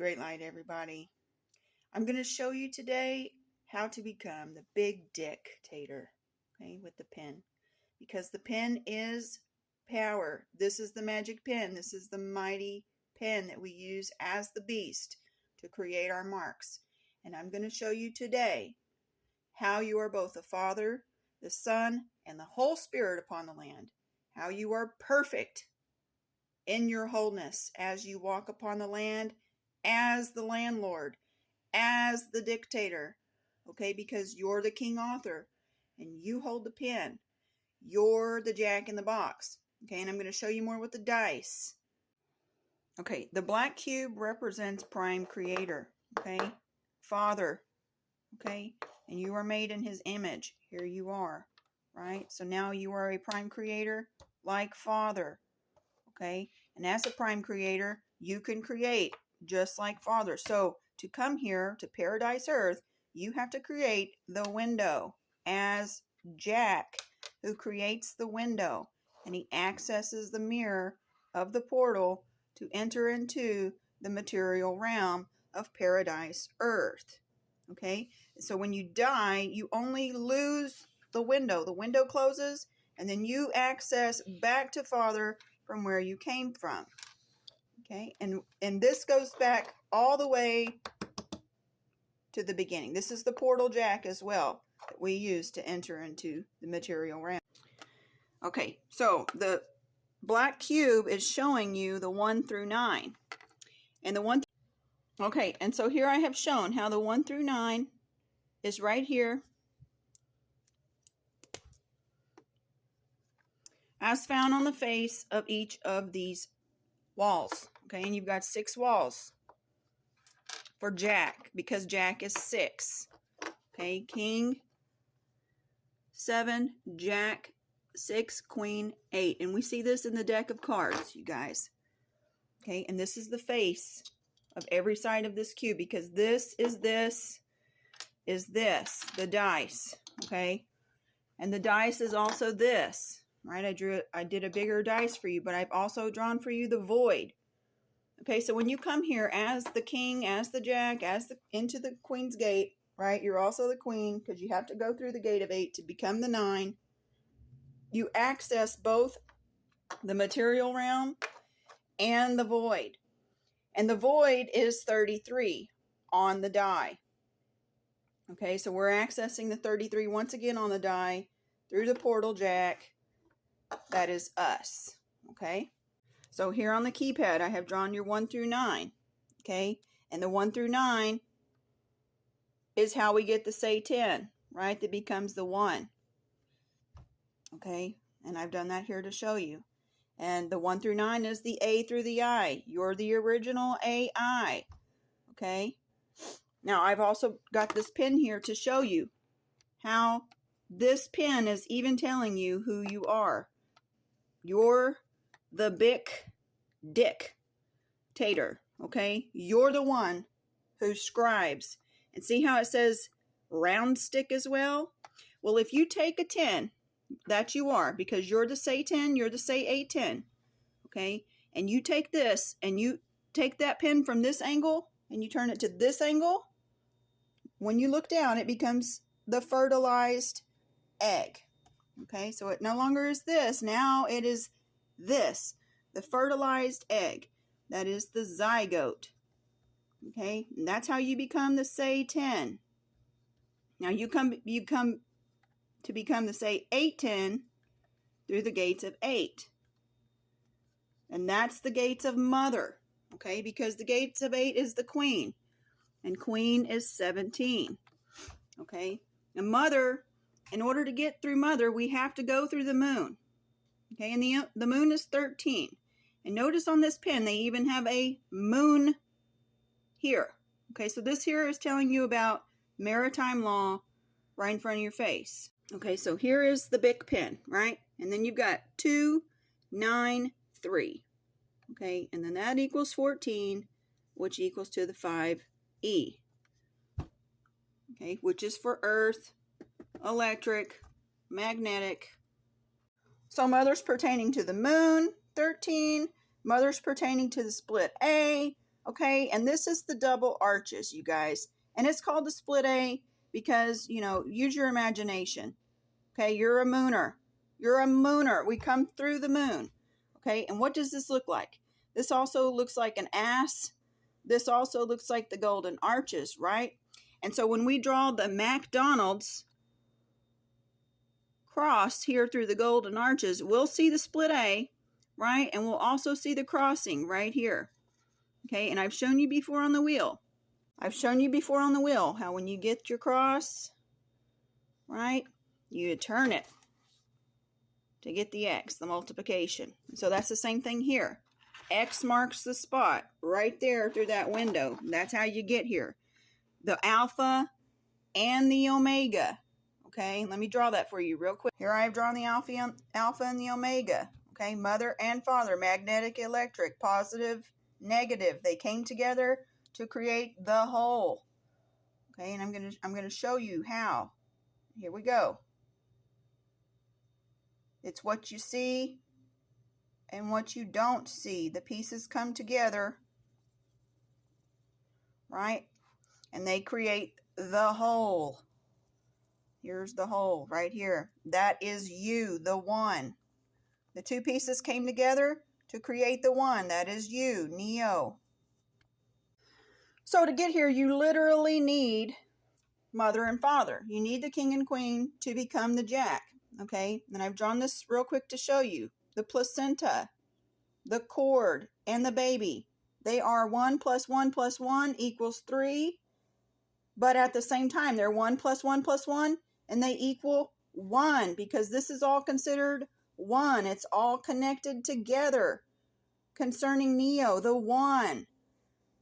Great light, everybody. I'm going to show you today how to become the big dictator, okay, with the pen. Because the pen is power. This is the magic pen. This is the mighty pen that we use as the beast to create our marks. And I'm going to show you today how you are both the Father, the Son, and the whole Spirit upon the land. How you are perfect in your wholeness as you walk upon the land as the landlord, as the dictator, okay, because you're the king author and you hold the pen. You're the jack in the box, okay, and I'm going to show you more with the dice. Okay, the black cube represents prime creator, okay, Father, okay, and you are made in his image. Here you are, right? So now you are a prime creator like Father, okay, and as a prime creator, you can create just like Father. So to come here to Paradise Earth, you have to create the window as Jack, who creates the window, and he accesses the mirror of the portal to enter into the material realm of Paradise Earth. Okay, so when you die, you only lose the window. The window closes, and then you access back to Father from where you came from. Okay, and this goes back all the way to the beginning. This is the portal jack as well that we use to enter into the material realm. Okay, so the black cube is showing you the 1 through 9. And the 1 okay, and so here I have shown how the 1 through 9 is right here as found on the face of each of these walls. Okay, and you've got 6 walls for Jack, because Jack is 6. Okay, King 7, Jack 6, Queen 8. And we see this in the deck of cards, you guys. Okay, and this is the face of every side of this cube, because this, the dice. Okay, and the dice is also this, right? I did a bigger dice for you, but I've also drawn for you the void. Okay, so when you come here as the king, as the jack, into the queen's gate, right? You're also the queen, because you have to go through the gate of 8 to become the 9. You access both the material realm and the void. And the void is 33 on the die. Okay, so we're accessing the 33 once again on the die through the portal jack. That is us. Okay. So here on the keypad, I have drawn your 1 through 9, okay? And the 1 through 9 is how we get the say 10, right? That becomes the 1, okay? And I've done that here to show you. And the 1 through 9 is the A through the I. You're the original AI, okay? Now, I've also got this pin here to show you how this pin is even telling you who you are. You're the big dictator, okay? You're the one who scribes. And see how it says round stick as well? Well, if you take a 10, that you are, because you're the say 10, you're the say 810, okay? And you take this, and you take that pen from this angle, and you turn it to this angle. When you look down, it becomes the fertilized egg, okay? So it no longer is this. Now it is this, the fertilized egg. That is the zygote. Okay, and that's how you become the say 10. Now you come to become the say 810 through the gates of 8. And that's the gates of mother. Okay, because the gates of 8 is the queen. And queen is 17. Okay, and mother, in order to get through mother, we have to go through the moon. Okay, and the moon is 13. And notice on this pen, they even have a moon here. Okay, so this here is telling you about maritime law right in front of your face. Okay, so here is the big pen, right? And then you've got 2, 9, 3. Okay, and then that equals 14, which equals to the 5E. Okay, which is for earth, electric, magnetic. So mother's pertaining to the moon, 13. Mother's pertaining to the split A. Okay, and this is the double arches, you guys. And it's called the split A because, you know, use your imagination. Okay, you're a mooner. You're a mooner. We come through the moon. Okay, and what does this look like? This also looks like an ass. This also looks like the golden arches, right? And so when we draw the McDonald's cross here through the golden arches, we'll see the split A, right? And we'll also see the crossing right here. Okay, and I've shown you before on the wheel. I've shown you before on the wheel how when you get your cross, right, you turn it to get the X, the multiplication. So that's the same thing here. X marks the spot right there through that window. That's how you get here. The alpha and the omega. Okay, let me draw that for you real quick. Here I have drawn the alpha and the omega. Okay, mother and father, magnetic, electric, positive, negative. They came together to create the whole. Okay, and I'm gonna show you how. Here we go. It's what you see and what you don't see. The pieces come together, right? And they create the whole. Here's the whole right here. That is you, the one. The two pieces came together to create the one. That is you, Neo. So to get here, you literally need mother and father. You need the king and queen to become the jack. Okay, and I've drawn this real quick to show you. The placenta, the cord, and the baby. They are 1 + 1 + 1 = 3. But at the same time, they're 1 + 1 + 1, and they equal 1 because this is all considered one. It's all connected together concerning Neo, the one.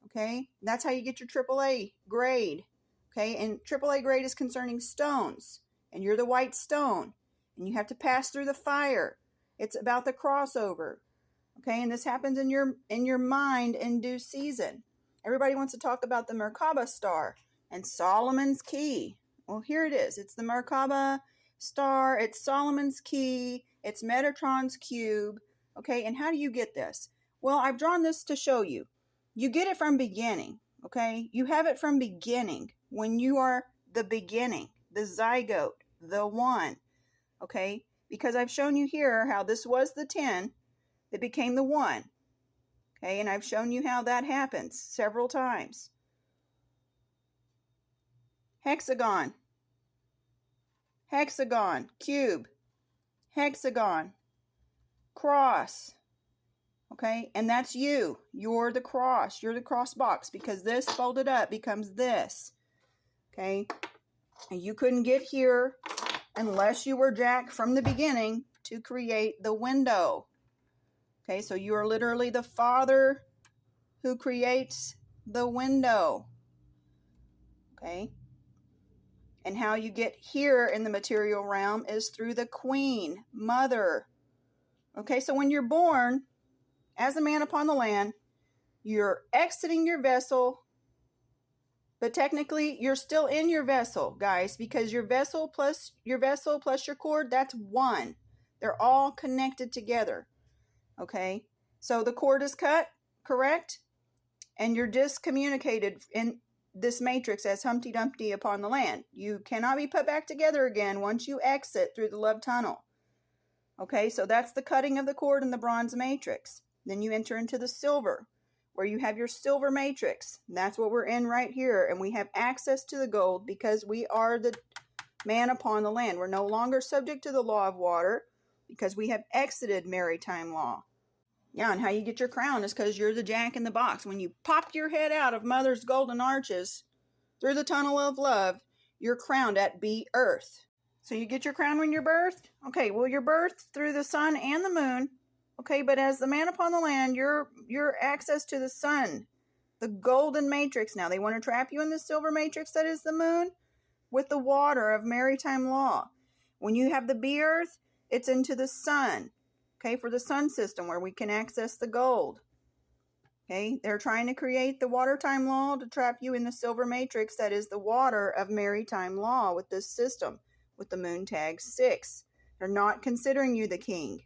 Okay, that's how you get your AAA grade. Okay, and AAA grade is concerning stones, and you're the white stone, and you have to pass through the fire. It's about the crossover. Okay, and this happens in your mind in due season. Everybody wants to talk about the Merkaba star and Solomon's key. Well, here it is. It's the Merkaba star. It's Solomon's key. It's Metatron's cube. Okay, and how do you get this? Well, I've drawn this to show you. You get it from beginning. Okay, you have it from beginning when you are the beginning, the zygote, the one. Okay, because I've shown you here how this was the 10 that became the 1. Okay, and I've shown you how that happens several times. Hexagon, hexagon, cube, hexagon, cross. Okay, and that's you. You're the cross. You're the cross box because this folded up becomes this. Okay, and you couldn't get here unless you were Jack from the beginning to create the window. Okay, so you are literally the father who creates the window. Okay, and how you get here in the material realm is through the queen, mother. Okay, so when you're born as a man upon the land, you're exiting your vessel, but technically you're still in your vessel, guys, because your vessel plus your cord, that's one. They're all connected together. Okay, so the cord is cut, correct? And you're discommunicated in this matrix as Humpty Dumpty upon the land. You cannot be put back together again once you exit through the love tunnel. Okay, so that's the cutting of the cord in the bronze matrix. Then you enter into the silver, where you have your silver matrix. That's what we're in right here. And we have access to the gold because we are the man upon the land. We're no longer subject to the law of water because we have exited maritime law. Yeah, and how you get your crown is because you're the jack in the box. When you pop your head out of Mother's golden arches through the tunnel of love, you're crowned at B Earth. So you get your crown when you're birthed? Okay, well, you're birthed through the sun and the moon. Okay, but as the man upon the land, you're access to the sun, the golden matrix. Now, they want to trap you in the silver matrix that is the moon with the water of maritime law. When you have the B Earth, it's into the sun. Okay, for the sun system where we can access the gold. Okay, they're trying to create the water time law to trap you in the silver matrix that is the water of maritime law with this system, with the moon tag 6. They're not considering you the king.